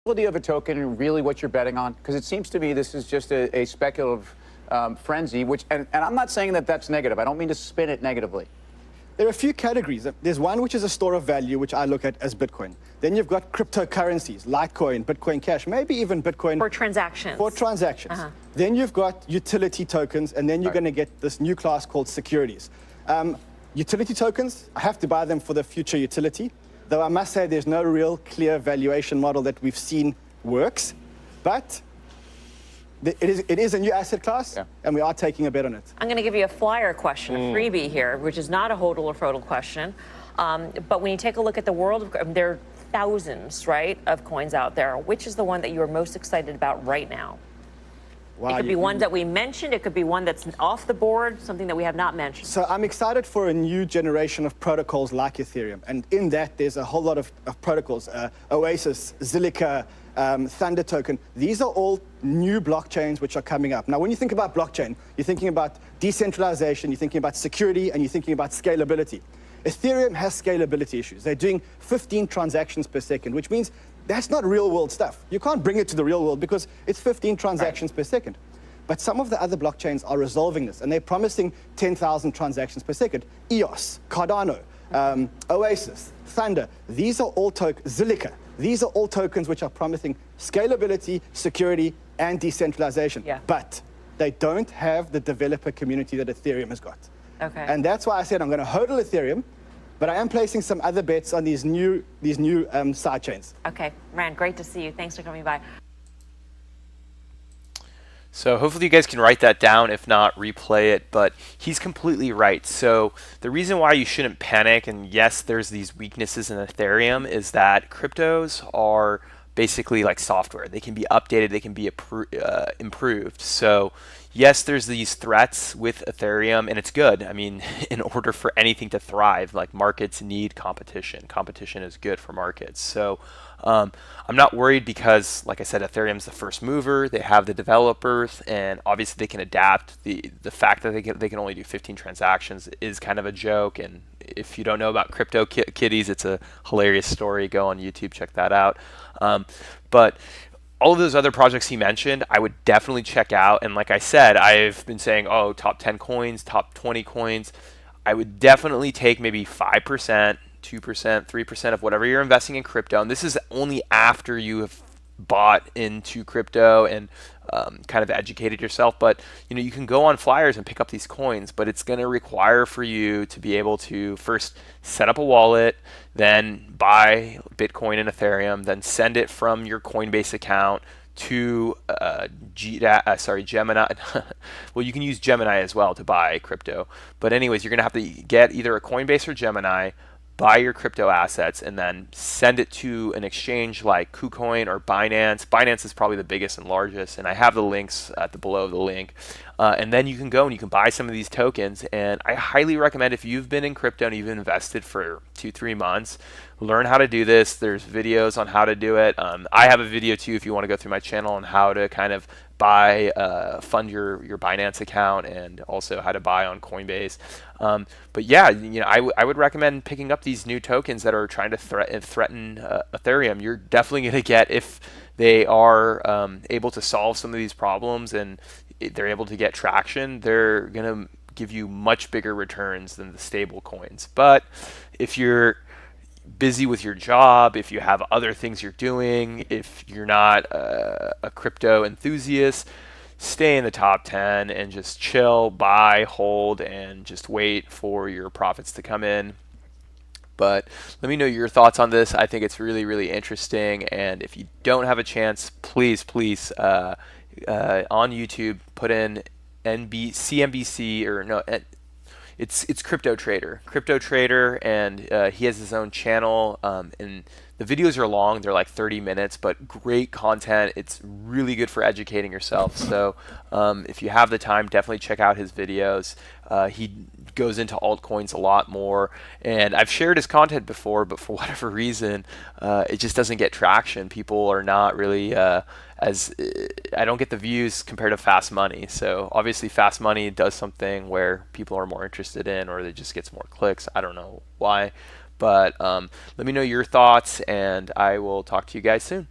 Quality of a token really what you're betting on? Because it seems to me this is just a speculative frenzy, and I'm not saying that that's negative. I don't mean to spin it negatively. There are a few categories. There's one which is a store of value, which I look at as Bitcoin. Then you've got cryptocurrencies, Litecoin, Bitcoin Cash, maybe even Bitcoin. For transactions. For transactions. Then you've got utility tokens, and then you're going to get this new class called securities. Utility tokens, I have to buy them for the future utility, though I must say there's no real clear valuation model that we've seen works. But it is a new asset class, and we are taking a bet on it. I'm going to give you a flyer question, a freebie here, which is not a hodl or frodl question. But when you take a look at the world, there are thousands, right, of coins out there. Which is the one that you are most excited about right now? Wow, it could be one that we mentioned. It could be one that's off the board, something that we have not mentioned. So I'm excited for a new generation of protocols like Ethereum. And in that, there's a whole lot of protocols, Oasis, Zilliqa, Thunder token. These are all new blockchains which are coming up. Now, when you think about blockchain, you're thinking about decentralization, you're thinking about security, and you're thinking about scalability. Ethereum has scalability issues. They're doing 15 transactions per second, which means that's not real world stuff. You can't bring it to the real world because it's 15 transactions per second. But some of the other blockchains are resolving this, and they're promising 10,000 transactions per second. EOS, Cardano, Oasis, Thunder, these are all tokens, Zilliqa, these are all tokens which are promising scalability, security, and decentralization. But they don't have the developer community that Ethereum has got. Okay. And that's why I said I'm going to hodl Ethereum, but I am placing some other bets on these new side chains. Okay, Rand, great to see you. Thanks for coming by. So hopefully you guys can write that down, if not replay it, but he's completely right. So the reason why you shouldn't panic, and yes, there's these weaknesses in Ethereum, is that cryptos are basically like software. They can be updated, they can be improved. So yes, there's these threats with Ethereum, and it's good. I mean, in order for anything to thrive, like markets need competition. Competition is good for markets. So I'm not worried because, like I said, Ethereum's the first mover. They have the developers, and obviously they can adapt. The fact that they can only do 15 transactions is kind of a joke. And if you don't know about Crypto Kitties, it's a hilarious story. Go on YouTube, check that out. But all of those other projects he mentioned, I would definitely check out. And like I said, I've been saying, oh, top 10 coins, top 20 coins. I would definitely take maybe 5%, 2%, 3% of whatever you're investing in crypto. And this is only after you have bought into crypto and kind of educated yourself. But you can go on flyers and pick up these coins, but it's going to require for you to be able to first set up a wallet, then buy Bitcoin and Ethereum, then send it from your Coinbase account to Gemini. Well, you can use Gemini as well to buy crypto. But anyways, you're going to have to get either a Coinbase or Gemini, buy your crypto assets, and then send it to an exchange like KuCoin or Binance. Binance is probably the biggest and largest, and I have the links at the below the link. And then you can go and you can buy some of these tokens. And I highly recommend, if you've been in crypto and you've invested for 2-3 months, learn how to do this. There's videos on how to do it. I have a video too if you want to go through my channel on how to kind of fund your Binance account, and also how to buy on Coinbase. But yeah, I would recommend picking up these new tokens that are trying to threaten Ethereum. You're definitely going to get, if they are able to solve some of these problems and they're able to get traction, they're going to give you much bigger returns than the stable coins. But if you're busy with your job, if you have other things you're doing, if you're not a crypto enthusiast, stay in the top 10 and just chill, buy, hold, and just wait for your profits to come in. But let me know your thoughts on this. I think it's really, really interesting. And if you don't have a chance, please, on YouTube, put in CNBC, or no, it's Crypto Trader, and he has his own channel, and the videos are long. They're like 30 minutes, but great content. It's really good for educating yourself. So if you have the time, definitely check out his videos. He goes into altcoins a lot more, and I've shared his content before, but for whatever reason, it just doesn't get traction. People are not really I don't get the views compared to Fast Money. So obviously Fast Money does something where people are more interested in, or it just gets more clicks. I don't know why, but let me know your thoughts, and I will talk to you guys soon.